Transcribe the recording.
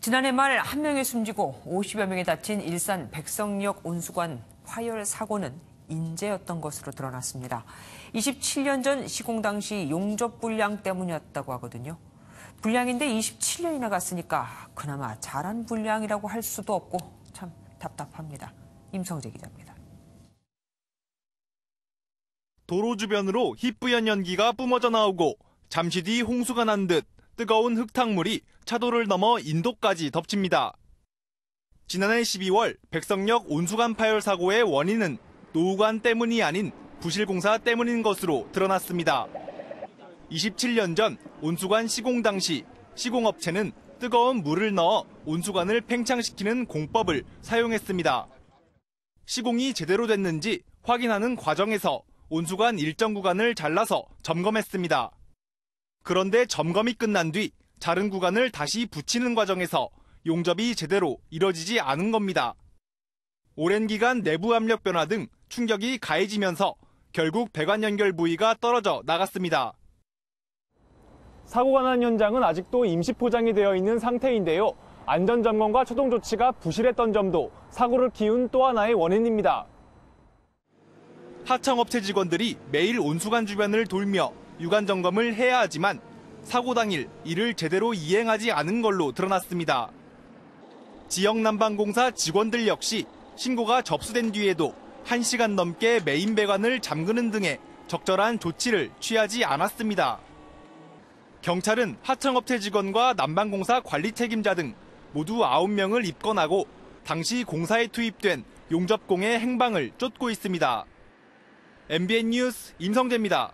지난해 말 1명이 숨지고 50여 명이 다친 일산 백성역 온수관 화열 사고는 인재였던 것으로 드러났습니다. 27년 전 시공 당시 용접 불량 때문이었다고 하거든요. 불량인데 27년이나 갔으니까 그나마 잘한 불량이라고 할 수도 없고 참 답답합니다. 임성재 기자입니다. 도로 주변으로 희뿌연 연기가 뿜어져 나오고 잠시 뒤 홍수가 난 듯 뜨거운 흙탕물이 차도를 넘어 인도까지 덮칩니다. 지난해 12월 백성역 온수관 파열 사고의 원인은 노후관 때문이 아닌 부실공사 때문인 것으로 드러났습니다. 27년 전 온수관 시공 당시 시공업체는 뜨거운 물을 넣어 온수관을 팽창시키는 공법을 사용했습니다. 시공이 제대로 됐는지 확인하는 과정에서 온수관 일정 구간을 잘라서 점검했습니다. 그런데 점검이 끝난 뒤 자른 구간을 다시 붙이는 과정에서 용접이 제대로 이뤄지지 않은 겁니다. 오랜 기간 내부 압력 변화 등 충격이 가해지면서 결국 배관 연결 부위가 떨어져 나갔습니다. 사고가 난 현장은 아직도 임시 포장이 되어 있는 상태인데요. 안전점검과 초동 조치가 부실했던 점도 사고를 키운 또 하나의 원인입니다. 하청업체 직원들이 매일 온수관 주변을 돌며 유관 점검을 해야 하지만 사고 당일 이를 제대로 이행하지 않은 걸로 드러났습니다. 지역난방공사 직원들 역시 신고가 접수된 뒤에도 1시간 넘게 메인 배관을 잠그는 등의 적절한 조치를 취하지 않았습니다. 경찰은 하청업체 직원과 난방공사 관리 책임자 등 모두 9명을 입건하고 당시 공사에 투입된 용접공의 행방을 쫓고 있습니다. MBN 뉴스 임성재입니다.